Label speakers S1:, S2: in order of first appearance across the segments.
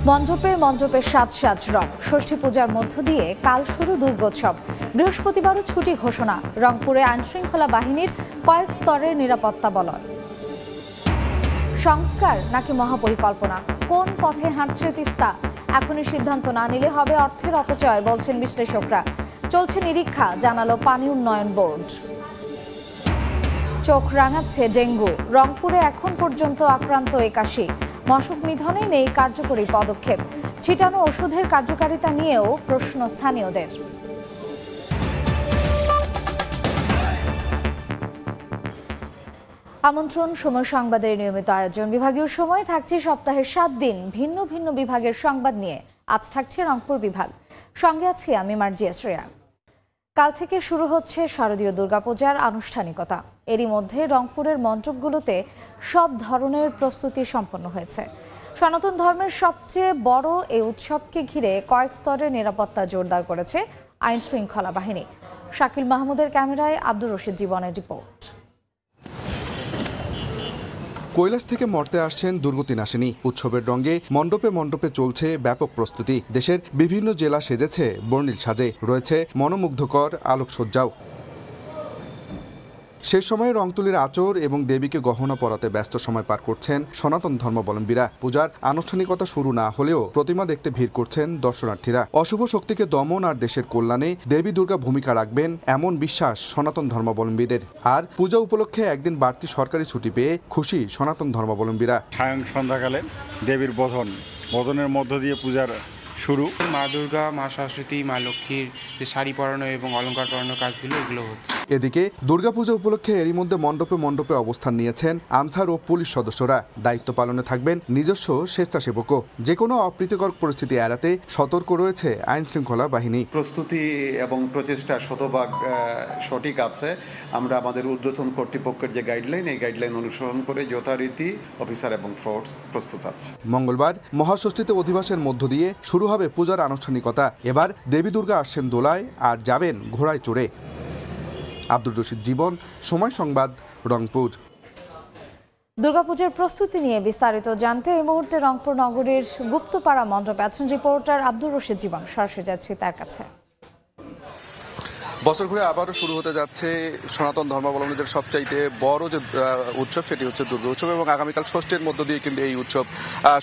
S1: মণ্ডপে মণ্ডপে সাজ সাজ রং। ষষ্ঠী পূজার মধ্য দিয়ে কাল শুরু দুর্গোৎসব। বৃহস্পতিবারও ছুটি ঘোষণা। রংপুরে আইনশৃঙ্খলা বাহিনীর কয়েক স্তরের নিরাপত্তা বলয়। সংস্কার নাকি মহাপরিকল্পনা, কোন পথে হাঁটছে তিস্তা? এখনই সিদ্ধান্ত না নিলে হবে অর্থের অপচয়, বলছেন বিশ্লেষকরা। চলছে নিরীক্ষা, জানালো পানি উন্নয়ন বোর্ড। চোখ রাঙাচ্ছে ডেঙ্গু। রংপুরে এখন পর্যন্ত আক্রান্ত 81। মশক নিধনে নেই কার্যকরী পদক্ষেপ। ছিটানো ওষুধের কার্যকারিতা নিয়েও প্রশ্ন স্থানীয়দের। আমন্ত্রণ সময় সংবাদের নিয়মিত আয়োজন। বিভাগীয় সময় থাকছে সপ্তাহের 7 দিন ভিন্ন ভিন্ন বিভাগের সংবাদ নিয়ে। আজ থাকছে রংপুর বিভাগ, সঙ্গে আছি আমি মার্জিয়া শ্রেয়া। কাল থেকে শুরু হচ্ছে শারদীয় দুর্গাপূজার আনুষ্ঠানিকতা। এরই মধ্যে রংপুরের মণ্ডপগুলোতে সব ধরনের প্রস্তুতি সম্পন্ন হয়েছে। সনাতন ধর্মের সবচেয়ে বড় এই উৎসবকে ঘিরে কয়েক স্তরের নিরাপত্তা জোরদার করেছে আইন শৃঙ্খলা বাহিনী। শাকিল মাহমুদের ক্যামেরায় আব্দুর রশিদ জীবনের রিপোর্ট।
S2: কৈলাস থেকে মর্তে আসছেন দুর্গতি নাশিনী। উৎসবের রঙে মণ্ডপে মণ্ডপে চলছে ব্যাপক প্রস্তুতি। দেশের বিভিন্ন জেলা সেজেছে বর্ণিল সাজে, রয়েছে মনোমুগ্ধকর আলোকসজ্জাও। শেষ সময়ে রংতুলির আচর এবং দেবীকে গহনা পরাতে ব্যস্ত সময় পার করছেন সনাতন ধর্মাবলম্বীরা। পূজার আনুষ্ঠানিকতা শুরু না হলেও প্রতিমা দেখতে ভিড় করছেন দর্শনার্থীরা। অশুভ শক্তিকে দমন আর দেশের কল্যাণে দেবী দুর্গা ভূমিকা রাখবেন এমন বিশ্বাস সনাতন ধর্মাবলম্বীদের। আর পূজা উপলক্ষে একদিন বাড়তি সরকারি ছুটি পেয়ে খুশি সনাতন ধর্মাবলম্বীরা।
S3: সায়ং সন্ধ্যাকালে দেবীর বদনের মধ্য দিয়ে পূজার শুরু।
S4: মা দুর্গা, মা সরস্বতী, মা লক্ষ্মীর যে শাড়ি পরানো এবং অলংকার পরানো কাজগুলো, এগুলো হচ্ছে।
S2: এদিকে দুর্গাপূজা উপলক্ষে এরই মধ্যে মণ্ডপে মণ্ডপে অবস্থান নিয়েছেন আনসার ও পুলিশ সদস্যরা। দায়িত্ব পালনে থাকবেন নিজস্ব স্বেচ্ছাসেবকও। যে কোনো অপ্রীতিকর পরিস্থিতি এড়াতে সতর্ক রয়েছে আইন শৃঙ্খলা বাহিনী।
S5: প্রস্তুতি এবং প্রচেষ্টা শতভাগ সঠিক আছে। আমরা আমাদের ঊর্ধ্বতন কর্তৃপক্ষের যে গাইডলাইন, এই গাইডলাইন অনুসরণ করে যথারীতি অফিসার এবং ফোর্স প্রস্তুত আছে।
S2: মঙ্গলবার মহাষষ্ঠীতে অধিবাসের মধ্য দিয়ে শুরু হবে পূজার আনুষ্ঠানিকতা। এবার দেবী দুর্গা আসছেন দোলায় আর যাবেন ঘোড়ায় চড়ে। আব্দুর রশিদ জীবন, সময় সংবাদ, রংপুর।
S1: দুর্গাপূজার প্রস্তুতি নিয়ে বিস্তারিত জানতে এই মুহূর্তে রংপুর নগরীর গুপ্তপাড়া মণ্ডপে আছেন রিপোর্টার আব্দুর রশিদ জীবন। সরাসরি যাচ্ছি তার কাছে।
S2: বছর ঘুরে আবারও শুরু হতে যাচ্ছে সনাতন ধর্মাবলম্বীদের সবচাইতে বড় যে উৎসব, সেটি হচ্ছে দুর্গা উৎসব। এবং আগামীকাল ষষ্ঠীর মধ্য দিয়ে কিন্তু এই উৎসব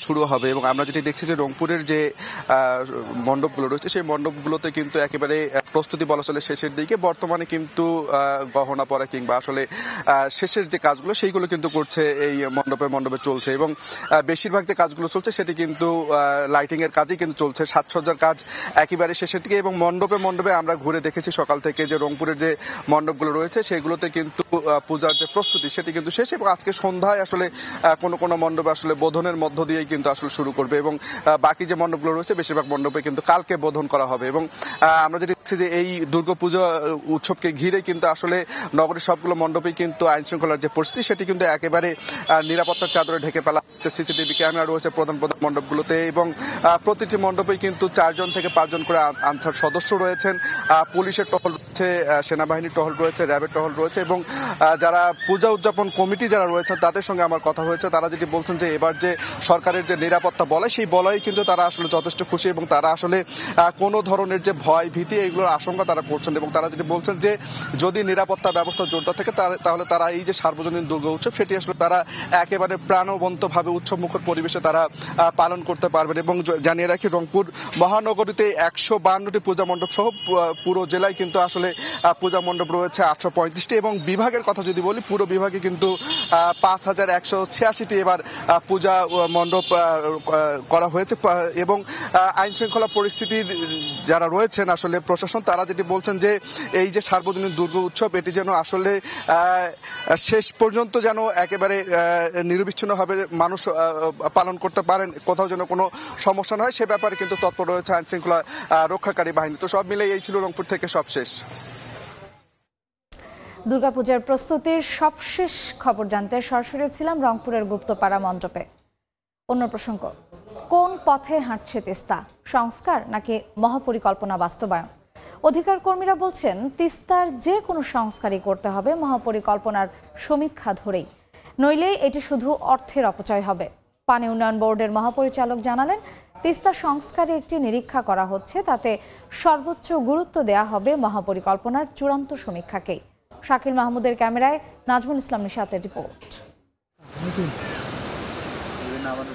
S2: শুরু হবে। এবং আমরা যেটি দেখছি যে রংপুরের যে মণ্ডপগুলো রয়েছে, সেই মণ্ডপগুলোতে কিন্তু একেবারে প্রস্তুতি বলা চলে শেষের দিকে। বর্তমানে কিন্তু গহনা পরা কিংবা আসলে শেষের যে কাজগুলো, সেইগুলো কিন্তু করছে এই মণ্ডপে মণ্ডপে চলছে। এবং বেশিরভাগ যে কাজগুলো চলছে সেটি কিন্তু লাইটিং এর কাজই কিন্তু চলছে। সাজসজ্জার কাজ একেবারে শেষের দিকে। এবং মণ্ডপে মণ্ডপে আমরা ঘুরে দেখেছি সকাল থেকে যে রংপুরের যে মণ্ডপগুলো রয়েছে, সেগুলোতে কিন্তু পূজার যে প্রস্তুতি সেটি কিন্তু শেষ। এবং আজকে সন্ধ্যায় আসলে কোনো কোনো মণ্ডপে আসলে বোধনের মধ্য দিয়েই কিন্তু আসলে শুরু করবে। এবং বাকি যে মণ্ডপগুলো রয়েছে, বেশিরভাগ মণ্ডপে কিন্তু কালকে বোধন করা হবে। এবং আমরা যেটি দেখছি যে এই দুর্গাপূজা উৎসবকে ঘিরে কিন্তু আসলে নগরের সবগুলো মণ্ডপেই কিন্তু আইন শৃঙ্খলার যে পরিস্থিতি, সেটি কিন্তু একেবারে নিরাপত্তার চাদরে ঢেকে ফেলা হচ্ছে। সিসিটিভি ক্যামেরা রয়েছে প্রধান প্রধান মণ্ডপগুলোতে। এবং প্রতিটি মণ্ডপেই কিন্তু 4 জন থেকে 5 জন করে আনসার সদস্য রয়েছেন। পুলিশের টহল রয়েছে, সেনাবাহিনীর টহল রয়েছে, র্যাবের টহল রয়েছে। এবং যারা পূজা উদযাপন কমিটি যারা রয়েছেন, তাদের সঙ্গে আমার কথা হয়েছে। তারা যেটি বলছেন যে এবার যে সরকারের যে নিরাপত্তা বলয়, সেই বলয় কিন্তু তারা আসলে যথেষ্ট খুশি। এবং তারা আসলে কোনো ধরনের যে ভয় ভীতি, এইগুলোর আশঙ্কা তারা করছেন। এবং তারা যেটি বলছেন যে যদি নিরাপত্তা ব্যবস্থা জোরদার থাকে, তাহলে তারা এই যে সার্বজনীন দুর্গা উৎসব, সেটি আসলে তারা একেবারে প্রাণবন্তভাবে উৎসবমুখর পরিবেশে তারা পালন করতে পারবেন। এবং জানিয়ে রাখি, রংপুর মহানগরীতে 152টি পূজা মণ্ডপ সহ পুরো জেলায় কিন্তু আসলে পূজা মণ্ডপ রয়েছে 835টি। এবং বিভাগের কথা যদি বলি, পুরো বিভাগে কিন্তু 5186টি এবার পূজা মণ্ডপ করা হয়েছে। এবং আইন শৃঙ্খলা পরিস্থিতির যারা রয়েছেন আসলে প্রশাসন, তারা যেটি বলছেন যে এই যে সার্বজনীন দুর্গা উৎসব, এটি যেন আসলে শেষ পর্যন্ত যেন একেবারে নিরবিচ্ছিন্নভাবে মানুষ পালন করতে পারেন, কোথাও যেন কোনো সমস্যা না হয়, সে ব্যাপারে কিন্তু তৎপর রয়েছে আইন শৃঙ্খলা রক্ষাকারী বাহিনী। তো সব মিলে এই ছিল রংপুর থেকে সবশেষ।
S1: দুর্গাপূজার প্রস্তুতির সবশেষ খবর জানতে সরাসরি ছিলাম রংপুরের গুপ্তপাড়া মণ্ডপে। অন্য প্রসঙ্গ, কোন পথে হাঁটছে তিস্তা? সংস্কার নাকি মহাপরিকল্পনা বাস্তবায়ন? অধিকার কর্মীরা বলছেন তিস্তার যে কোনো সংস্কারই করতে হবে মহাপরিকল্পনার সমীক্ষা ধরেই, নইলে এটি শুধু অর্থের অপচয় হবে। পানি উন্নয়ন বোর্ডের মহাপরিচালক জানালেন, তিস্তা সংস্কারে একটি নিরীক্ষা করা হচ্ছে, তাতে সর্বোচ্চ গুরুত্ব দেয়া হবে মহাপরিকল্পনার চূড়ান্ত সমীক্ষাকেই। শাকিল মাহমুদের ক্যামেরায় নাজমুল ইসলাম নিশাতের রিপোর্ট।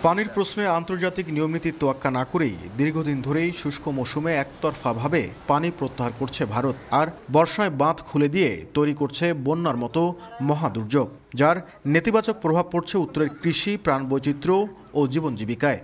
S6: পানির প্রশ্নে আন্তর্জাতিক নিয়মনীতির তোয়াক্কা না করেই দীর্ঘদিন ধরেই শুষ্ক মৌসুমে একতরফাভাবে পানি প্রত্যাহার করছে ভারত, আর বর্ষায় বাঁধ খুলে দিয়ে তৈরি করছে বন্যার মতো মহাদুর্যোগ, যার নেতিবাচক প্রভাব পড়ছে উত্তরের কৃষি, প্রাণবৈচিত্র্য ও জীবন জীবিকায়।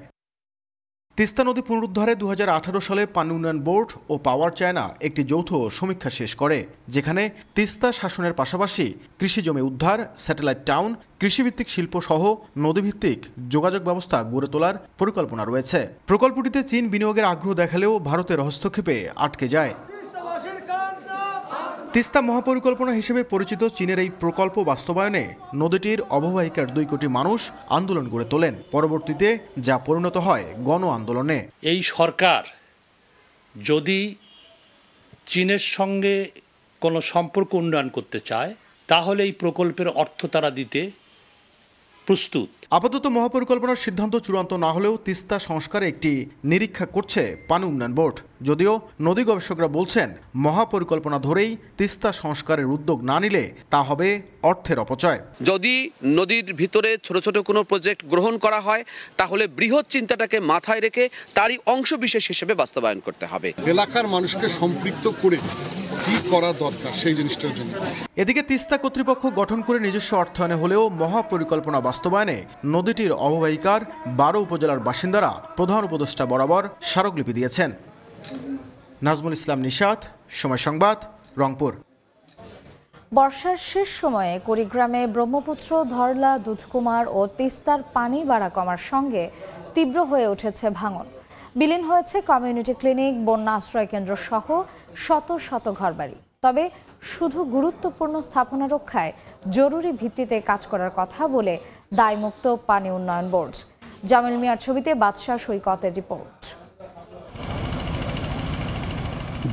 S6: তিস্তা নদী পুনরুদ্ধারে 2018 সালে পানি উন্নয়ন বোর্ড ও পাওয়ার চায়না একটি যৌথ সমীক্ষা শেষ করে, যেখানে তিস্তা শাসনের পাশাপাশি কৃষি জমি উদ্ধার, স্যাটেলাইট টাউন, কৃষিভিত্তিক শিল্প সহ নদীভিত্তিক যোগাযোগ ব্যবস্থা গড়ে তোলার পরিকল্পনা রয়েছে। প্রকল্পটিতে চীন বিনিয়োগের আগ্রহ দেখালেও ভারতের হস্তক্ষেপে আটকে যায়। তিস্তা মহাপরিকল্পনা হিসেবে পরিচিত চীনের এই প্রকল্প বাস্তবায়নে নদীটির অববাহিকার 2 কোটি মানুষ আন্দোলন গড়ে তোলেন। পরবর্তীতে যা পরিণত হয় গণ আন্দোলনে।
S7: এই সরকার যদি চীনের সঙ্গে কোনো সম্পর্ক উন্নয়ন করতে চায়, তাহলে এই প্রকল্পের অর্থ তারা দিতে প্রস্তুত।
S6: আপাতত মহাপরিকল্পনার সিদ্ধান্ত চূড়ান্ত না হলেও তিস্তা সংস্কারে একটি নিরীক্ষা করছে পানি উন্নয়ন বোর্ড। যদিও নদী গবেষকরা বলছেন, মহাপরিকল্পনা ধরেই তিস্তা সংস্কারের উদ্যোগ না নিলে তা হবে অর্থের অপচয়।
S8: যদি নদীর ভিতরে ছোট ছোট কোনো প্রজেক্ট গ্রহণ করা হয়, তাহলে বৃহৎ চিন্তাটাকে মাথায় রেখে তারই অংশ বিশেষ হিসেবে বাস্তবায়ন করতে হবে।
S9: এলাকার মানুষকে সম্পৃক্ত করে কি করা দরকার সেই জিনিসটার জন্য।
S6: এদিকে তিস্তা কর্তৃপক্ষ গঠন করে নিজস্ব অর্থায়নে হলেও মহাপরিকল্পনা বাস্তবায়নে নদীটির অববাহিকার 12 উপজেলার বাসিন্দারা প্রধান উপদেষ্টা বরাবর স্মারকলিপি দিয়েছেন। নাজমুল ইসলাম নিশাত, সময় সংবাদ, রংপুর।
S1: বর্ষার শেষ সময়ে কুড়িগ্রামে ব্রহ্মপুত্র, ধরলা, দুধকুমার ও তিস্তার পানি বাড়া কমার সঙ্গে তীব্র হয়ে উঠেছে ভাঙন। বিলীন হয়েছে কমিউনিটি ক্লিনিক, বন্যা আশ্রয় কেন্দ্র সহ শত শত ঘরবাড়ি। তবে শুধু গুরুত্বপূর্ণ স্থাপনা রক্ষায় জরুরি ভিত্তিতে কাজ করার কথা বলে দায়মুক্ত পানি উন্নয়ন বোর্ড। জামিল মিয়ার ছবিতে বাদশাহ সৈকতের রিপোর্ট।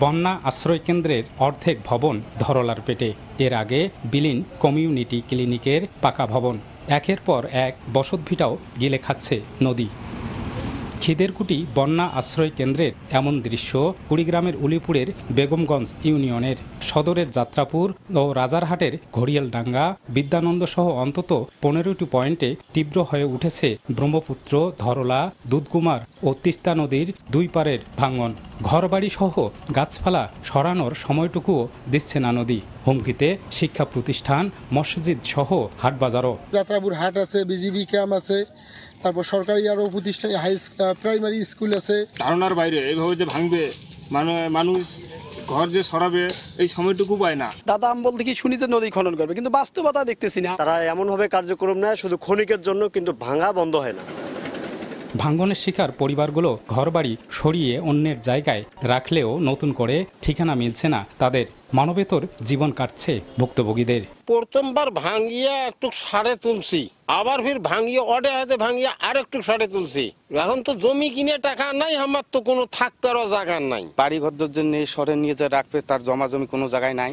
S10: বন্যা আশ্রয় কেন্দ্রের অর্ধেক ভবন ধরলার পেটে। এর আগে বিলীন কমিউনিটি ক্লিনিকের পাকা ভবন। একের পর এক বসতভিটাও গিলে খাচ্ছে নদী। খিদেরকুটি বন্যা আশ্রয় কেন্দ্রের এমন দৃশ্য কুড়িগ্রামের উলিপুরের বেগমগঞ্জ ইউনিয়নের। সদরের যাত্রাপুর ও রাজারহাটের ঘড়িয়ালডাঙ্গা, বিদ্যানন্দ সহ অন্তত 15টি পয়েন্টে তীব্র হয়ে উঠেছে ব্রহ্মপুত্র, ধরলা, দুধকুমার ও তিস্তা নদীর 2 পারের ভাঙন। ঘরবাড়ি সহ গাছপালা সরানোর সময়টুকুও দিচ্ছে না নদী। হুমকিতে শিক্ষা প্রতিষ্ঠান, মসজিদ সহ হাটবাজারও।
S9: যাত্রাপুর হাট আছে, বিজিবি ক্যাম্প আছে, তারপর সরকারি আরও প্রতিষ্ঠান, প্রাইমারি স্কুল আছে।
S11: ধারণার বাইরে এইভাবে যে ভাঙবে, মানুষ ঘর যে সরাবে এই সময়টুকু পায় না।
S12: দাদা আমি বলতে কি শুনি যে নদী খনন করবে, কিন্তু বাস্তবতা দেখতেছি না।
S13: তারা এমনভাবে কার্যক্রম নেয় শুধু ক্ষণিকের জন্য, কিন্তু ভাঙা বন্ধ হয় না।
S10: ভাঙনের শিকার পরিবারগুলো ঘরবাড়ি সরিয়ে অন্যের জায়গায় রাখলেও নতুন করে ঠিকানা মিলছে না তাদের। মানবেতর জীবন কাটছে ভুক্তভোগীদের।
S14: প্রথমবার ভাঙিয়ে একটু সারে তুলছি, আবার ফির ভাঙিয়ে অডে হাতে ভাঙিয়ে আর একটু সারে তুলছি। এখন তো জমি কিনে টাকা নাই, আমার তো কোনো থাকতেও জায়গা নাই।
S15: বাড়ি ঘরদের জন্য সরে নিয়ে যা রাখবে, তার জমা জমি কোনো জায়গায় নাই।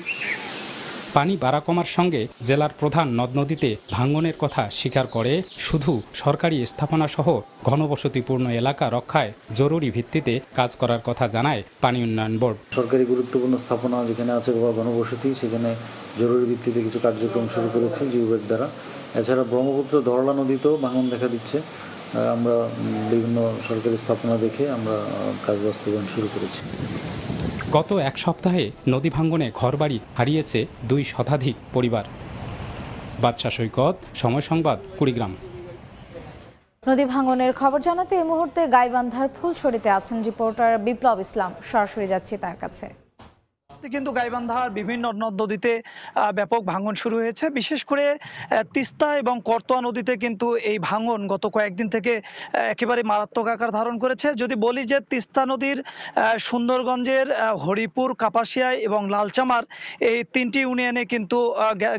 S10: পানি বাড়া কমার সঙ্গে জেলার প্রধান নদ নদীতে ভাঙনের কথা স্বীকার করে শুধু সরকারি স্থাপনা সহ ঘনবসতিপূর্ণ এলাকা রক্ষায় জরুরি ভিত্তিতে কাজ করার কথা জানায় পানি উন্নয়ন বোর্ড।
S16: সরকারি গুরুত্বপূর্ণ স্থাপনা যেখানে আছে বা ঘনবসতি, সেখানে জরুরি ভিত্তিতে কিছু কার্যক্রম শুরু করেছে জিওব্যাগ দ্বারা। এছাড়া ব্রহ্মপুত্র, ধরলা নদীতেও ভাঙন দেখা দিচ্ছে। আমরা বিভিন্ন সরকারি স্থাপনা দেখে আমরা কাজ বাস্তবায়ন শুরু করেছি।
S10: গত 1 সপ্তাহে নদী ভাঙনে ঘরবাড়ি হারিয়েছে 2 শতাধিক পরিবার। বাদশাহ সৈকত, সময় সংবাদ, কুড়িগ্রাম।
S1: নদী ভাঙনের খবর জানাতে এই মুহূর্তে গাইবান্ধার ফুলছড়িতে আছেন রিপোর্টার বিপ্লব ইসলাম। সরাসরি যাচ্ছি তার কাছে।
S17: কিন্তু গাইবান্ধার বিভিন্ন নদ নদীতে ব্যাপক ভাঙন শুরু হয়েছে। বিশেষ করে তিস্তা এবং করতোয়া নদীতে কিন্তু এই ভাঙন গত কয়েকদিন থেকে একেবারে মারাত্মক আকার ধারণ করেছে। যদি বলি যে তিস্তা নদীর সুন্দরগঞ্জের হরিপুর, কাপাসিয়া এবং লালচামার এই 3টি ইউনিয়নে কিন্তু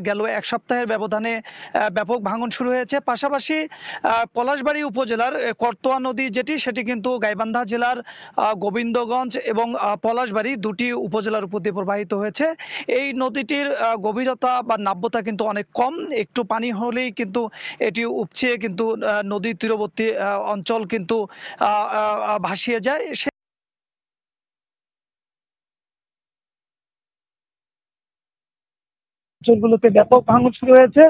S17: গেল 1 সপ্তাহের ব্যবধানে ব্যাপক ভাঙন শুরু হয়েছে। পাশাপাশি পলাশবাড়ী উপজেলার করতোয়া নদী সেটি কিন্তু গাইবান্ধা জেলার গোবিন্দগঞ্জ এবং পলাশবাড়ী 2টি উপজেলার উপর দিয়ে প্রবাহিত হয়েছে। এই নদীটির গভীরতা বা নাব্যতা কিন্তু অনেক কম, একটু পানি হলেই কিন্তু এটি উপচে কিন্তু নদীর তীরবর্তী অঞ্চল কিন্তু ভাসিয়ে যায়। অঞ্চলগুলোতে ব্যাপক ভাঙন শুরু হয়েছে।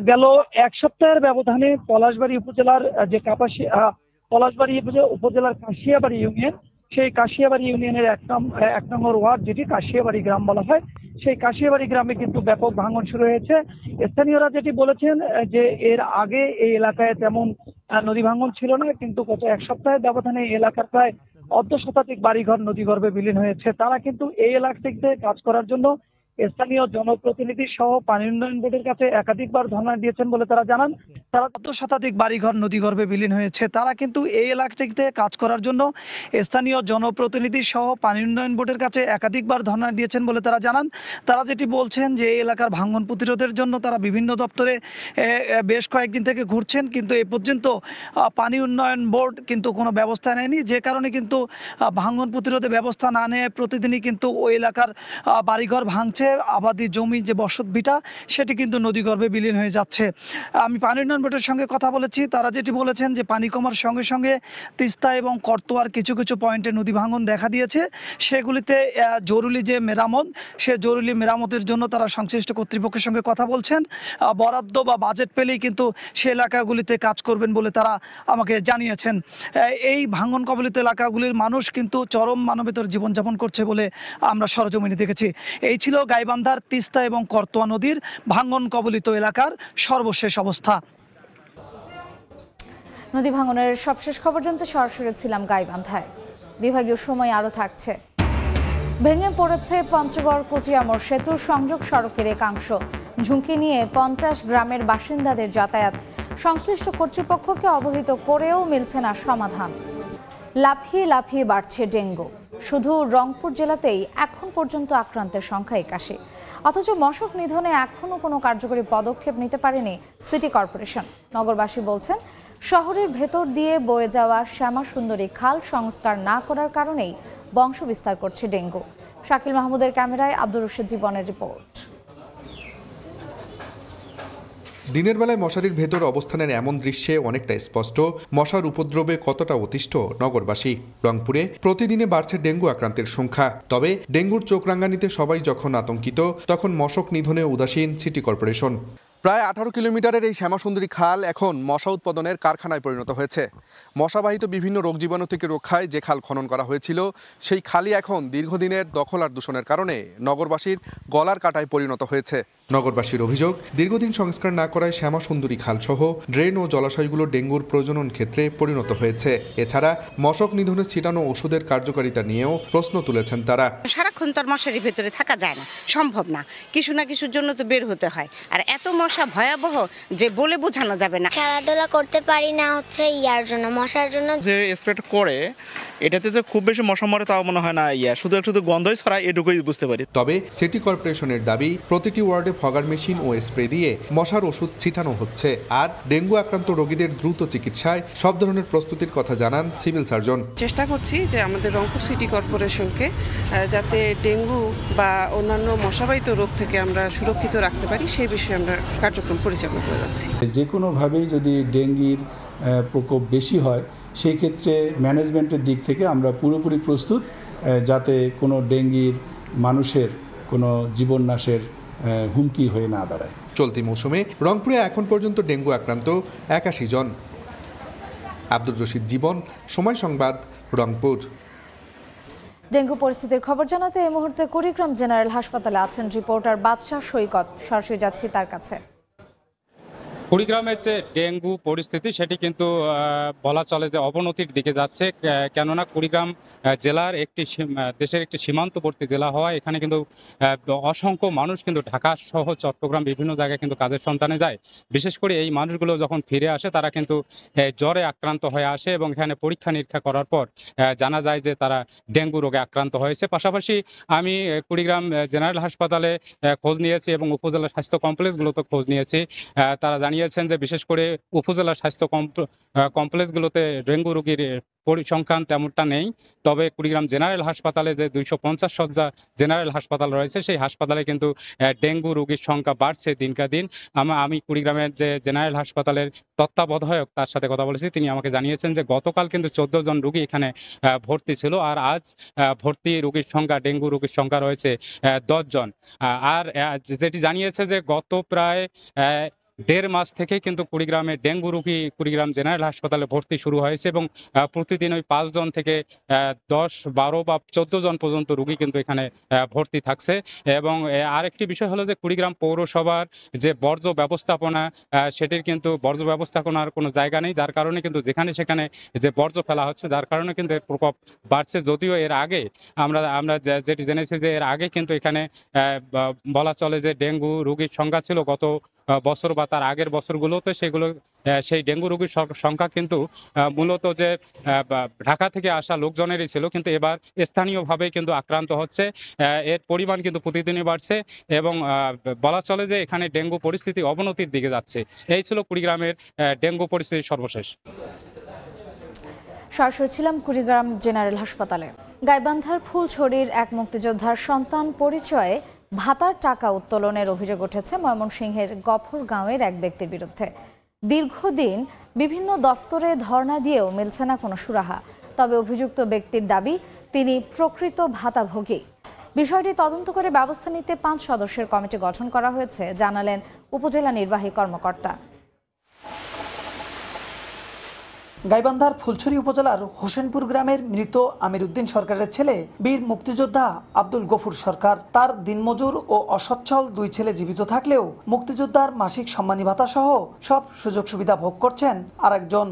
S17: গেল এক সপ্তাহের ব্যবধানে পলাশবাড়ী উপজেলার যে পলাশবাড়ী উপজেলার কাশিয়াবাড়ি ইউনিয়ন, সেই কাশিয়াবাড়ি ইউনিয়নের এক নম্বর ওয়ার্ড, যেটি কাশিয়াবাড়ি গ্রাম বলা হয়, সেই কাশিয়াবাড়ি গ্রামে কিন্তু ব্যাপক ভাঙন শুরু হয়েছে। স্থানীয়রা যেটি বলেছেন যে এর আগে এই এলাকায় তেমন নদী ভাঙন ছিল না, কিন্তু গত এক সপ্তাহের ব্যবধানে এই এলাকার প্রায় অর্ধশতাধিক বাড়িঘর নদীগর্ভে বিলীন হয়েছে। তারা কিন্তু এই এলাকাটিতে কাজ করার জন্য স্থানীয় জনপ্রতিনিধি সহ পানি উন্নয়ন বোর্ডের কাছে একাধিকবার ধর্ণা দিয়েছেন বলে তারা জানান। তারা শতাধিক বাড়িঘর নদীগর্ভে বিলীন হয়েছে। তারা কিন্তু এই এলাকাটিতে কাজ করার জন্য স্থানীয় জনপ্রতিনিধি সহ পানি উন্নয়ন বোর্ডের কাছে একাধিকবার ধর্ণা দিয়েছেন বলে তারা জানান। তারা যেটি বলছেন যে এই এলাকার ভাঙন প্রতিরোধের জন্য তারা বিভিন্ন দপ্তরে বেশ কয়েকদিন থেকে ঘুরছেন, কিন্তু এ পর্যন্ত পানি উন্নয়ন বোর্ড কিন্তু কোনো ব্যবস্থা নেয়নি, যে কারণে কিন্তু ভাঙন প্রতিরোধে ব্যবস্থা না নিয়ে প্রতিদিনই কিন্তু ওই এলাকার বাড়িঘর ভাঙছে, আবাদি জমি যে বসতভিটা সেটি কিন্তু নদীগর্ভে বিলীন হয়ে যাচ্ছে। আমি পানি উন্নয়ন বোর্ডের সঙ্গে কথা বলেছি, তারা যেটি বলেছেন যে পানি কমার সঙ্গে সঙ্গে তিস্তা এবং করতোয়ার কিছু কিছু পয়েন্টে নদী ভাঙন দেখা দিয়েছে, সেগুলিতে জরুরি যে মেরামত, সে জরুরি মেরামতের জন্য তারা সংশ্লিষ্ট কর্তৃপক্ষের সঙ্গে কথা বলছেন। বরাদ্দ বা বাজেট পেলেই কিন্তু সে এলাকাগুলিতে কাজ করবেন বলে তারা আমাকে জানিয়েছেন। এই ভাঙন কবলিত এলাকাগুলির মানুষ কিন্তু চরম মানবেতর জীবনযাপন করছে বলে আমরা সরজমিনে দেখেছি। এই ছিল গাইবান্ধার তিস্তা এবং করতোয়া নদীর ভাঙন কবলিত এলাকার সর্বশেষ অবস্থা।
S1: নদী ভাঙনের সবশেষ খবর জানতে সরাসরি ছিলাম গাইবান্ধায়। বিভাগীয় সময় আরও থাকছে। ভেঙে পড়েছে পঞ্চগড় কুচিয়ামর সেতুর সংযোগ সড়কের একাংশ। ঝুঁকি নিয়ে 50 গ্রামের বাসিন্দাদের যাতায়াত। সংশ্লিষ্ট কর্তৃপক্ষকে অবহিত করেও মিলছে না সমাধান। লাফিয়ে লাফিয়ে বাড়ছে ডেঙ্গু। শুধু রংপুর জেলাতেই এখন পর্যন্ত আক্রান্তের সংখ্যা 81। অথচ মশক নিধনে এখনও কোনো কার্যকরী পদক্ষেপ নিতে পারেনি সিটি কর্পোরেশন। নগরবাসী বলছেন, শহরের ভেতর দিয়ে বয়ে যাওয়া শ্যামা সুন্দরী খাল সংস্কার না করার কারণেই বংশ বিস্তার করছে ডেঙ্গু। শাকিল মাহমুদের ক্যামেরায় আব্দুর রশিদ জীবনের রিপোর্ট।
S18: দিনের বেলায় মশারির ভেতর অবস্থানের এমন দৃশ্যে অনেকটা স্পষ্ট মশার উপদ্রবে কতটা অতিষ্ঠ নগরবাসী। রংপুরে প্রতিদিনে বাড়ছে ডেঙ্গু আক্রান্তের সংখ্যা। তবে ডেঙ্গুর চোখ রাঙানিতে সবাই যখন আতঙ্কিত, তখন মশক নিধনে উদাসীন সিটি কর্পোরেশন।
S2: প্রায় 18 কিলোমিটারের এই শ্যামাসুন্দরী খাল এখন মশা উৎপাদনের কারখানায় পরিণত হয়েছে। মশাবাহিত বিভিন্ন রোগ জীবাণু থেকে রক্ষায় যে খাল খনন করা হয়েছিল, সেই খালই এখন দীর্ঘদিনের দখল আর দূষণের কারণে নগরবাসীর গলার কাটায় পরিণত হয়েছে।
S18: নগরবাসীর অভিযোগ, দীর্ঘদিন সংস্কার না করায় শ্যামাসুন্দরী খাল সহ ড্রেন ও জলাশয়গুলো ডেঙ্গুর প্রজনন ক্ষেত্রে পরিণত হয়েছে। এছাড়া মশক নিধনে ছিটানো ওষুধের কার্যকারিতা নিয়েও প্রশ্ন তুলেছেন তারা।
S19: সারাক্ষণ তার মশারির ভেতরে থাকা যায় না, সম্ভব না, কিছু না কিছুর জন্য তো বের হতে হয়। আর এত মশা ভয়াবহ যে বলে বোঝানো যাবে না।
S20: খেলাধুলা করতে পারি না হচ্ছে ইয়ার জন্য, মশার জন্য।
S21: যে স্প্রেটা করে এটাতে যে খুব বেশি মশা মরে তাও মনে হয় না, শুধু একটু গন্ধই ছড়ায়, এটুকুই বুঝতে পারি।
S18: তবে সিটি কর্পোরেশনের দাবি, প্রতিটি ওয়ার্ডে ফগার মেশিন ও স্প্রে দিয়ে মশার ওষুধ ছিটানো হচ্ছে। আর ডেঙ্গু আক্রান্ত রোগীদের দ্রুত চিকিৎসায় সব ধরনের প্রস্তুতির কথা জানান সিভিল সার্জন।
S22: চেষ্টা করছি যে আমাদের রংপুর সিটি কর্পোরেশনকে যাতে ডেঙ্গু বা অন্যান্য মশাবাহিত রোগ থেকে আমরা সুরক্ষিত রাখতে পারি, সেই বিষয়ে আমরা কার্যক্রম পরিচালনা করে যাচ্ছি।
S23: যে কোনোভাবেই যদি ডেঙ্গির প্রকোপ বেশি হয়, সেই ক্ষেত্রে ম্যানেজমেন্টের দিক থেকে আমরা পুরোপুরি প্রস্তুত, যাতে কোনো ডেঙ্গির মানুষের কোনো জীবননাশের হুমকি হয়ে না দাঁড়ায়।
S18: চলতি মৌসুমে রংপুরে এখন পর্যন্ত ডেঙ্গু আক্রান্ত 81 জন। আব্দুর রশিদ জীবন, সময় সংবাদ, রংপুর।
S1: ডেঙ্গু পরিস্থিতির খবর জানাতে এই মুহূর্তে কুড়িগ্রাম জেনারেল হাসপাতালে আছেন রিপোর্টার বাদশাহ সৈকত। সরাসরি যাচ্ছি তার কাছে।
S10: কুড়িগ্রামের যে ডেঙ্গু পরিস্থিতি সেটি কিন্তু বলা চলে যে অবনতির দিকে যাচ্ছে, কেননা কুড়িগ্রাম জেলার দেশের একটি সীমান্তবর্তী জেলা হওয়ায় এখানে কিন্তু অসংখ্য মানুষ কিন্তু ঢাকা সহ চট্টগ্রাম বিভিন্ন জায়গায় কিন্তু কাজের সন্ধানে যায়। বিশেষ করে এই মানুষগুলো যখন ফিরে আসে তারা কিন্তু জ্বরে আক্রান্ত হয়ে আসে এবং এখানে পরীক্ষা নিরীক্ষা করার পর জানা যায় যে তারা ডেঙ্গু রোগে আক্রান্ত হয়েছে। পাশাপাশি আমি কুড়িগ্রাম জেনারেল হাসপাতালে খোঁজ নিয়েছি এবং উপজেলা স্বাস্থ্য কমপ্লেক্সগুলোতে খোঁজ নিয়েছি। তারা জানিয়ে জানিয়েছেন যে বিশেষ করে উপজেলা স্বাস্থ্য কমপ্লেক্সগুলোতে ডেঙ্গু রোগীর পরিসংখ্যান তেমনটা নেই। তবে কুড়িগ্রাম জেনারেল হাসপাতালে যে 250 শয্যা জেনারেল হাসপাতাল রয়েছে সেই হাসপাতালে কিন্তু ডেঙ্গু রোগীর সংখ্যা বাড়ছে দিনকে দিন। আমি কুড়িগ্রামের যে জেনারেল হাসপাতালের তত্ত্বাবধায়ক তার সাথে কথা বলেছি, তিনি আমাকে জানিয়েছেন যে গতকাল কিন্তু 14 জন রোগী এখানে ভর্তি ছিল, আর আজ ভর্তি রোগীর সংখ্যা ডেঙ্গু রোগীর সংখ্যা রয়েছে 10 জন। আর যেটি জানিয়েছে যে গত প্রায় 1.5 মাস থেকে কিন্তু কুড়িগ্রামে ডেঙ্গু রোগী কুড়িগ্রাম জেনারেল হাসপাতালে ভর্তি শুরু হয়েছে এবং প্রতিদিন ওই 5 জন থেকে 10, 12 বা 14 জন পর্যন্ত রোগী কিন্তু এখানে ভর্তি থাকছে। এবং আরেকটি বিষয় হলো যে কুড়িগ্রাম পৌরসভার যে বর্জ্য ব্যবস্থাপনা, সেটির কিন্তু বর্জ্য ব্যবস্থাপনার কোনো জায়গা নেই, যার কারণে কিন্তু যেখানে সেখানে যে বর্জ্য ফেলা হচ্ছে, যার কারণে কিন্তু এর প্রকোপ বাড়ছে। যদিও এর আগে আমরা যেটি জেনেছি যে এর আগে কিন্তু এখানে বলা চলে যে ডেঙ্গু রোগীর সংখ্যা ছিল গত বছর বা তার আগের বছরগুলোতে সেই ডেঙ্গু রোগীর সংখ্যা কিন্তু মূলত যে ঢাকা থেকে আসা লোকজনেরই ছিল, কিন্তু এবার স্থানীয়ভাবে কিন্তু আক্রান্ত হচ্ছে। এর পরিমাণ কিন্তু প্রতিদিনই বাড়ছে এবং বলা চলে যে এখানে ডেঙ্গু পরিস্থিতি অবনতির দিকে যাচ্ছে। এই ছিল কুড়িগ্রামের ডেঙ্গু পরিস্থিতির সর্বশেষ।
S1: সরাসরি ছিলাম কুড়িগ্রাম জেনারেল হাসপাতালে। গাইবান্ধার ফুলছড়ির এক মুক্তিযোদ্ধার সন্তান পরিচয়ে ভাতার টাকা উত্তোলনের অভিযোগ উঠেছে ময়মনসিংহের গফরগাঁওয়ের এক ব্যক্তির বিরুদ্ধে। দীর্ঘদিন বিভিন্ন দফতরে ধর্ণা দিয়েও মিলছে না কোনো সুরাহা। তবে অভিযুক্ত ব্যক্তির দাবি তিনি প্রকৃত ভাতাভোগী। বিষয়টি তদন্ত করে ব্যবস্থা নিতে 5 সদস্যের কমিটি গঠন করা হয়েছে, জানালেন উপজেলা নির্বাহী কর্মকর্তা।
S3: গাইবান্ধার ফুলছড়ি উপজেলার হোসেনপুর গ্রামের মৃত আমির উদ্দিন সরকারের ছেলে বীর মুক্তিযোদ্ধা আব্দুল গফুর সরকার, তার দিনমজুর ও অসচ্ছল 2 ছেলে জীবিত থাকলেও মুক্তিযোদ্ধার মাসিক সম্মানী ভাতা সহ সব সুযোগ সুবিধা ভোগ করছেন আরেকজন।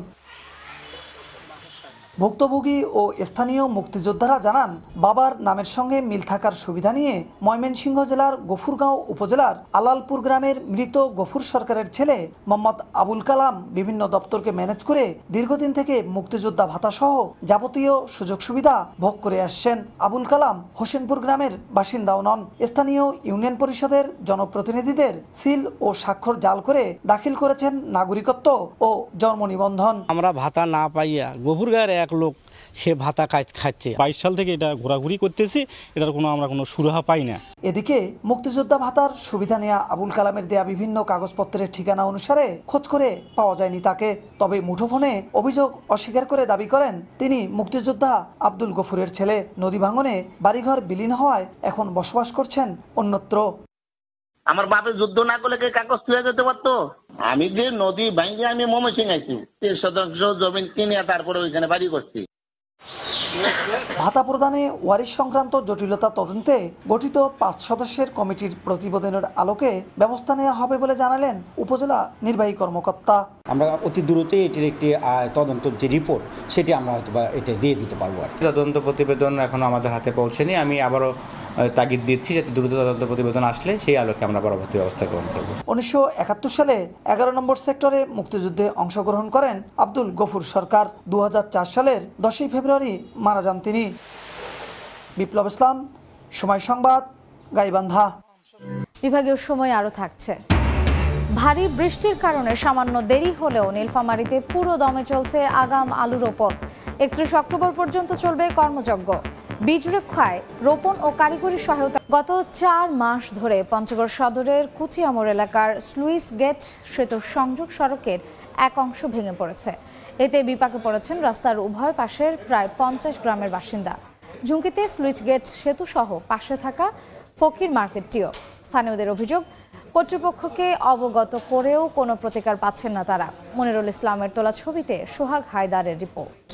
S3: ভুক্তভোগী ও স্থানীয় মুক্তিযোদ্ধারা জানান, বাবার নামের সঙ্গে মিল থাকার সুবিধা নিয়ে ময়মনসিংহ জেলার গফুরগাঁও উপজেলার আলালপুর গ্রামের মৃত গফুর সরকারের ছেলে মোহাম্মদ আবুল কালাম বিভিন্ন দপ্তরকে ম্যানেজ করে দীর্ঘদিন থেকে মুক্তিযোদ্ধা ভাতা সহ যাবতীয় সুযোগ সুবিধা ভোগ করে আসছেন। আবুল কালাম হোসেনপুর গ্রামের বাসিন্দাও নন। স্থানীয় ইউনিয়ন পরিষদের জনপ্রতিনিধিদের সিল ও স্বাক্ষর জাল করে দাখিল করেছেন নাগরিকত্ব ও জন্ম নিবন্ধন।
S4: আমরা ভাতা না পাইয়া গফুরগাঁয়ের এক লোক সে ভাতা খাচ্ছে। 22 সাল থেকে এটা ঘোরাঘুরি করতেছি, এটার আমরা কোনো সুরাহা পাই না।
S3: এদিকে মুক্তিযোদ্ধা ভাতার সুবিধা নেওয়া আবুল কালামের দেয়া বিভিন্ন কাগজপত্রের ঠিকানা অনুসারে খোঁজ করে পাওয়া যায়নি তাকে। তবে মুঠোফোনে অভিযোগ অস্বীকার করে দাবি করেন তিনি মুক্তিযোদ্ধা আব্দুল গফুরের ছেলে। নদী ভাঙনে বাড়িঘর বিলীন হওয়ায় এখন বসবাস করছেন অন্যত্র।
S5: আমার বাপের যুদ্ধ না করলে কে কাগজ তুলে যেতে পারতো? আমি যে নদী ভাঙে আমি ময়মনসিংহ আইছি, 30 শতাংশ জমি কিনে তারপরে ওইখানে বাড়ি করছি।
S3: ভাতা প্রদানে ওয়ারিশ সংক্রান্ত জটিলতা তদন্তে গঠিত 5 সদস্যের কমিটির প্রতিবেদনের আলোকে ব্যবস্থা নেওয়া হবে বলে জানালেন উপজেলা নির্বাহী কর্মকর্তা।
S24: আমরা অতি দ্রুতই এটির একটি তদন্ত যে রিপোর্ট সেটি আমরা হয়তো এটা দিয়ে দিতে পারবো। আর তদন্ত প্রতিবেদন এখনো আমাদের হাতে পৌঁছেনি। আমি আবারও তাগিদ দিচ্ছি যাতে দ্রুত তদন্ত প্রতিবেদন আসলে সেই আলোকে আমরা পরবর্তী ব্যবস্থা গ্রহণ করব।
S3: 1971 সালে 11 নম্বর সেক্টরে মুক্তিযুদ্ধে অংশগ্রহণ করেন আব্দুল গফুর সরকার। 2004 সালের 10 ফেব্রুয়ারি মারা যান তিনি। বিপ্লব ইসলাম, সময় সংবাদ, গাইবান্ধা।
S1: বিভাগীয় সময় আরও থাকছে। ভারী বৃষ্টির কারণে সামান্য দেরি হলেও নীলফামারীতে পুরো দমে চলছে আগাম আলু রোপণ। 31 অক্টোবর পর্যন্ত চলবে কর্মযজ্ঞ। বীজ রক্ষায় রোপণ ও কারিগরি সহায়তা। গত 4 মাস ধরে পঞ্চগড় সদরের কুচিয়ামোড় এলাকার স্লুইস গেট সেতুর সংযোগ সড়কের এক অংশ ভেঙে পড়েছে। এতে বিপাকে পড়েছেন রাস্তার উভয় পাশের প্রায় 50 গ্রামের বাসিন্দা। ঝুঁকিতে স্লুইস গেট সেতু সহ পাশে থাকা ফকির মার্কেটটিও। স্থানীয়দের অভিযোগ, কর্তৃপক্ষকে অবগত করেও কোনো প্রতিকার পাচ্ছেন না তারা। মনিরুল ইসলামের তোলা ছবিতে সোহাগ হায়দারের রিপোর্ট।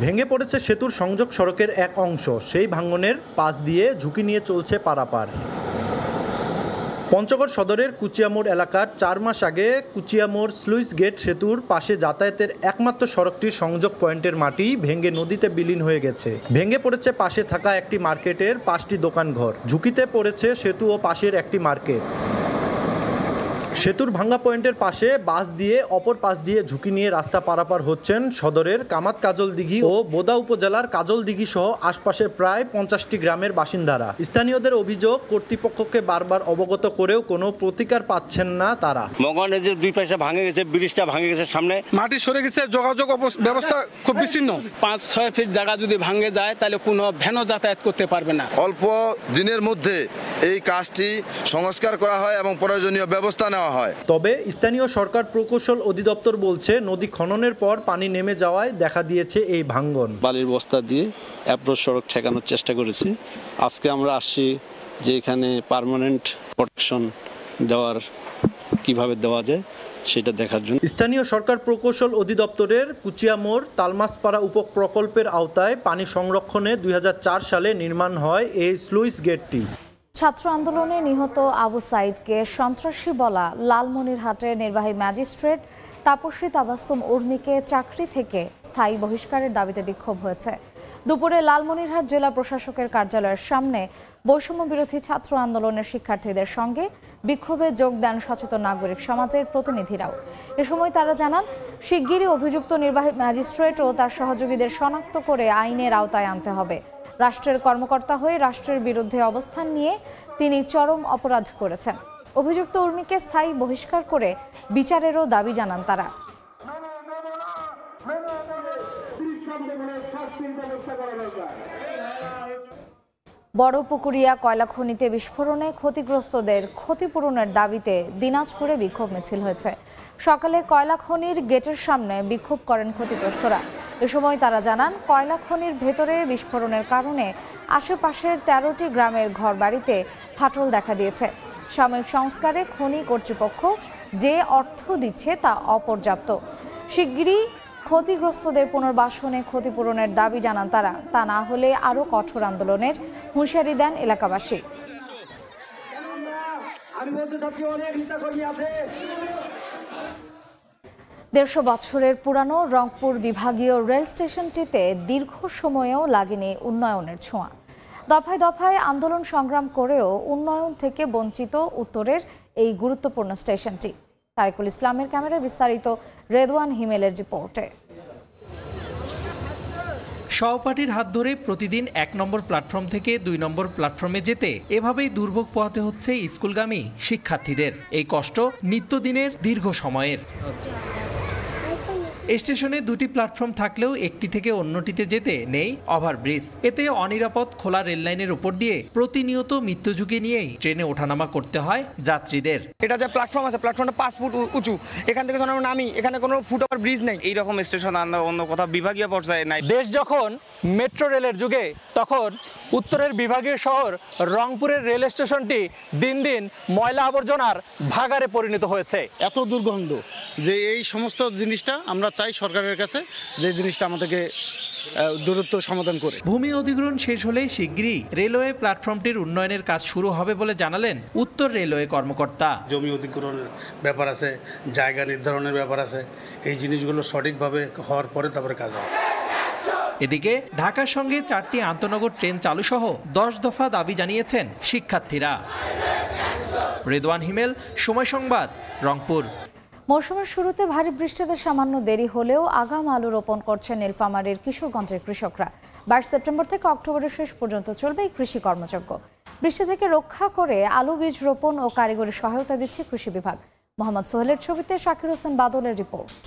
S6: ভেঙে পড়েছে সেতুর সংযোগ সড়কের এক অংশ। সেই ভাঙনের পাশ দিয়ে ঝুঁকি নিয়ে চলছে পারাপার। পঞ্চগড় সদরের কুচিয়ামোড় এলাকার 4 মাস আগে কুচিয়ামোড় স্লুইস গেট সেতুর পাশে যাতায়াতের একমাত্র সড়কটির সংযোগ পয়েন্টের মাটি ভেঙে নদীতে বিলীন হয়ে গেছে। ভেঙে পড়েছে পাশে থাকা একটি মার্কেটের 5টি দোকানঘর। ঝুঁকিতে পড়েছে সেতু ও পাশের একটি মার্কেট।
S7: সেতুর ভাঙ্গা পয়েন্টের পাশে বাস দিয়ে অপর পাশ দিয়ে ঝুঁকি নিয়ে রাস্তা পারাপার হচ্ছেন সদরের কামাত কাজলদিঘি ও বোদা উপজেলার কাজলদিঘি সহ আশপাশের প্রায় 50টি গ্রামের বাসিন্দারা। স্থানীয়দের অভিযোগ, কর্তৃপক্ষকে বারবার অবগত করেও কোনো প্রতিকার পাচ্ছেন না তারা।
S8: মগনের যে দুই পাশে ভাঙে গেছে, ব্রিজটা ভাঙে গেছে, সামনে মাটি সরে গেছে, যোগাযোগ ব্যবস্থা খুব বিচ্ছিন্ন। 5-6 ফিট জায়গা যদি ভাঙে যায় তাহলে কোনো ভ্যানও যাতায়াত করতে পারবে না।
S9: অল্প দিনের মধ্যে এই কাজটি সংস্কার করা হয় এবং প্রয়োজনীয় ব্যবস্থা নেওয়া হয়।
S7: তবে স্থানীয় সরকার প্রকৌশল অধিদপ্তর বলছে নদী খননের পর পানি নেমে যাওয়ায় দেখা দিয়েছে এই ভাঙ্গন।
S11: বালির বস্তা দিয়ে অ্যাপ্রোচ সড়ক ঠেকানোর চেষ্টা করেছি। আজকে আমরা আসছি যে এখানে পার্মানেন্ট প্রোটেকশন দেওয়ার কিভাবে দেওয়া যায় সেটা দেখার জন্য।
S7: স্থানীয় সরকার প্রকৌশল অধিদপ্তরের কুচিয়ামোড় তালমাসপাড়া উপপ্রকল্পের আওতায় পানি সংরক্ষণে 2004 সালে নির্মাণ হয় এই স্লুইস গেটটি।
S1: ছাত্র আন্দোলনে নিহত আবু সাইদকে সন্ত্রাসী বলা লালমনিরহাটের নির্বাহী ম্যাজিস্ট্রেট তাপসী তাবাসসুম উর্মিকে চাকরি থেকে স্থায়ী বহিষ্কারের দাবিতে বিক্ষোভ হয়েছে। দুপুরে লালমনিরহাট জেলা প্রশাসকের কার্যালয়ের সামনে বৈষম্য বিরোধী ছাত্র আন্দোলনের শিক্ষার্থীদের সঙ্গে বিক্ষোভে যোগ দেন সচেতন নাগরিক সমাজের প্রতিনিধিরাও। এ সময় তারা জানান, শিগগিরই অভিযুক্ত নির্বাহী ম্যাজিস্ট্রেট ও তার সহযোগীদের শনাক্ত করে আইনের আওতায় আনতে হবে। রাষ্ট্রের কর্মকর্তা হয়ে রাষ্ট্রের বিরুদ্ধে অবস্থান নিয়ে তিনি চরম অপরাধ করেছেন। অভিযুক্ত উর্মিকে স্থায়ী বহিষ্কার করে বিচারেরও দাবি জানান তারা। বড়পুকুরিয়া কয়লা খনিতে বিস্ফোরণে ক্ষতিগ্রস্তদের ক্ষতিপূরণের দাবিতে দিনাজপুরে বিক্ষোভ মিছিল হয়েছে। সকালে কয়লা খনির গেটের সামনে বিক্ষোভ করেন ক্ষতিগ্রস্তরা। এ সময় তারা জানান, কয়লা খনির ভেতরে বিস্ফোরণের কারণে আশেপাশের 13টি গ্রামের ঘরবাড়িতে ফাটল দেখা দিয়েছে। সাময়িক সংস্কারে খনি কর্তৃপক্ষ যে অর্থ দিচ্ছে তা অপর্যাপ্ত। শিগগিরই ক্ষতিগ্রস্তদের পুনর্বাসনে ক্ষতিপূরণের দাবি জানান তারা। তা না হলে আরও কঠোর আন্দোলনের হুঁশিয়ারি দেন এলাকাবাসী। 150 বছরের পুরানো রংপুর বিভাগীয় রেল স্টেশনটিতে দীর্ঘ সময়েও লাগেনি উন্নয়নের ছোঁয়া। দফায় দফায় আন্দোলন সংগ্রাম করেও উন্নয়ন থেকে বঞ্চিত উত্তরের এই গুরুত্বপূর্ণ স্টেশনটি। তারিকুল ইসলামের ক্যামেরায় বিস্তারিত রেদওয়ান হিমেলের রিপোর্টে।
S25: সহপাঠীর হাত ধরে প্রতিদিন 1 নম্বর প্ল্যাটফর্ম থেকে 2 নম্বর প্ল্যাটফর্মে যেতে এভাবেই দুর্ভোগ পোহাতে হচ্ছে স্কুলগামী শিক্ষার্থীদের। এই কষ্ট নিত্যদিনের, দীর্ঘ সময়ের। স্টেশনে 2টি প্ল্যাটফর্ম থাকলেও একটি থেকে অন্যটিতে যেতে নেই ওভারব্রিজ। এতে অনিরাপদ খোলা রেললাইনের উপর দিয়ে প্রতিনিয়ত মৃত্যু ঝুঁকি নিয়েই ট্রেনে ওঠানামা করতে হয় যাত্রীদের।
S26: এটা যে প্ল্যাটফর্ম আছে, প্ল্যাটফর্মটা 5 ফুট উঁচু, এখান থেকে যখন আমরা নামি এখানে কোনো ফুট ওভার ব্রিজ নেই।
S21: এইরকম স্টেশন অন্য কোথাও বিভাগীয় পর্যায়ে নাই।
S27: দেশ যখন মেট্রো রেলের যুগে, তখন উত্তরের বিভাগীয় শহর রংপুরের রেল স্টেশনটি দিন দিন ময়লা আবর্জনার ভাগাড়ে পরিণত হয়েছে।
S28: এত দুর্গন্ধ যে এই সমস্ত জিনিসটা আমরা চাই সরকারের কাছে যে জিনিসটা আমাদেরকে দূরত্ব সমাধান করে।
S25: ভূমি অধিগ্রহণ শেষ হলে শিগগিরই রেলওয়ে প্ল্যাটফর্মটির উন্নয়নের কাজ শুরু হবে বলে জানালেন উত্তর রেলওয়ে কর্মকর্তা।
S28: জমি অধিগ্রহণের ব্যাপার আছে, জায়গা নির্ধারণের ব্যাপার আছে, এই জিনিসগুলো সঠিকভাবে হওয়ার পরে তারপরে কাজ হবে।
S25: এদিকে ঢাকার সঙ্গে 4টি আন্তনগর ট্রেন চালু সহ 10 দফা দাবি জানিয়েছেন শিক্ষার্থীরা। রেদওয়ান হিমেল, সময় সংবাদ, রংপুর।
S1: মৌসুমের শুরুতে ভারী বৃষ্টিতে সামান্য দেরি হলেও আগাম আলু রোপণ করছেন নীলফামারীর কিশোরগঞ্জের কৃষকরা। 22 সেপ্টেম্বর থেকে অক্টোবরের শেষ পর্যন্ত চলবে এই কৃষি কর্মযজ্ঞ। বৃষ্টি থেকে রক্ষা করে আলু বীজ রোপণ ও কারিগরি সহায়তা দিচ্ছে কৃষি বিভাগ। মোহাম্মদ সোহেলের ছবিতে শাকির হোসেন বাদলের রিপোর্ট।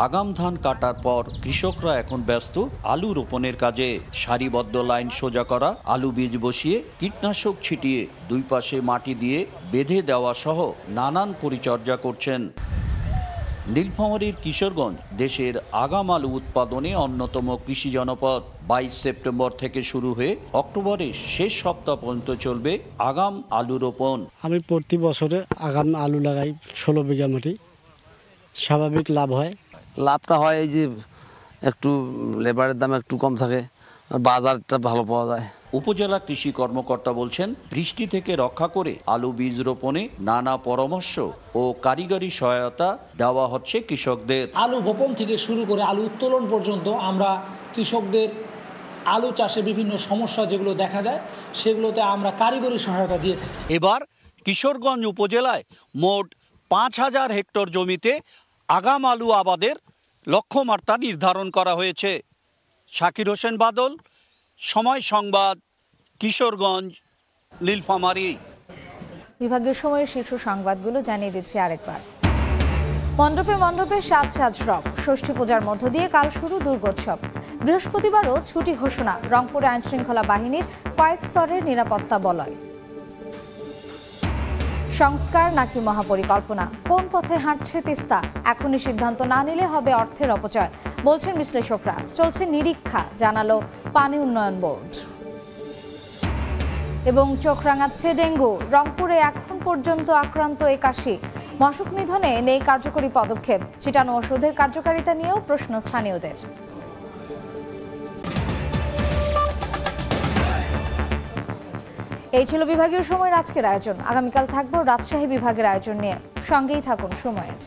S29: আগাম ধান কাটার পর কৃষকরা এখন ব্যস্ত আলু রোপণের কাজে। সারিবদ্ধ লাইন সোজা করা, আলু বীজ বসিয়ে, কীটনাশক ছিটিয়ে, দুই পাশে মাটি দিয়ে বেঁধে দেওয়া সহ নানান পরিচর্যা করছেন। নীলফামারীর কিশোরগঞ্জ দেশের আগাম আলু উৎপাদনে অন্যতম কৃষি জনপদ। 22 সেপ্টেম্বর থেকে শুরু হয়ে অক্টোবরের শেষ সপ্তাহ পর্যন্ত চলবে আগাম আলু রোপণ।
S30: আমি প্রতি বছরে আগাম আলু লাগাই 16 বিঘা মাটি। স্বাভাবিক লাভ হয়।
S31: লাভটা হয় এই যে একটু লেবারের দাম একটু কম থাকে, আর বাজারটা ভালো পাওয়া যায়।
S29: উপজেলা কৃষি কর্মকর্তা বলছেন, বৃষ্টি থেকে রক্ষা করে আলু বীজ রোপণে নানা পরামর্শ ও কারিগরি সহায়তা দেওয়া হচ্ছে কৃষকদের।
S32: আলু বপন থেকে শুরু করে আলু উত্তোলন পর্যন্ত আমরা কৃষকদের আলু চাষে বিভিন্ন সমস্যা যেগুলো দেখা যায় সেগুলোতে আমরা কারিগরি সহায়তা দিয়ে থাকি।
S33: এবার
S29: কিশোরগঞ্জ উপজেলায় মোট 5,000 হেক্টর জমিতে আগাম আলু আবাদের লক্ষ্যমাত্রা নির্ধারণ করা হয়েছে। শাকির হোসেন বাদল, সময় সংবাদ, কিশোরগঞ্জ, নীলফামারী।
S1: বিভাগীয় সময়ের শীর্ষ সংবাদগুলো জানিয়ে দিচ্ছি আরেকবার। মণ্ডপে মণ্ডপে সাজ সাজ রব, ষষ্ঠী পূজার মধ্য দিয়ে কাল শুরু দুর্গোৎসব। বৃহস্পতিবারও ছুটি ঘোষণা, রংপুরে আইনশৃঙ্খলা বাহিনীর কয়েক স্তরের নিরাপত্তা বলয়। সংস্কার নাকি মহাপরিকল্পনা, কোন পথে হাঁটছে তিস্তা? এখনই সিদ্ধান্ত না নিলে হবে অর্থের অপচয়, বলছেন বিশ্লেষকরা। চলছে নিরীক্ষা, জানালো পানি উন্নয়ন বোর্ড। এবং চোখ রাঙাচ্ছে ডেঙ্গু, রংপুরে এখন পর্যন্ত আক্রান্ত 81। মশক নিধনে নেই কার্যকরী পদক্ষেপ, ছিটানো ওষুধের কার্যকারিতা নিয়েও প্রশ্ন স্থানীয়দের। এই ছিল বিভাগীয় সময়ের আজকের আয়োজন। আগামীকাল থাকবো রাজশাহী বিভাগের আয়োজন নিয়ে। সঙ্গেই থাকুন সময়ের।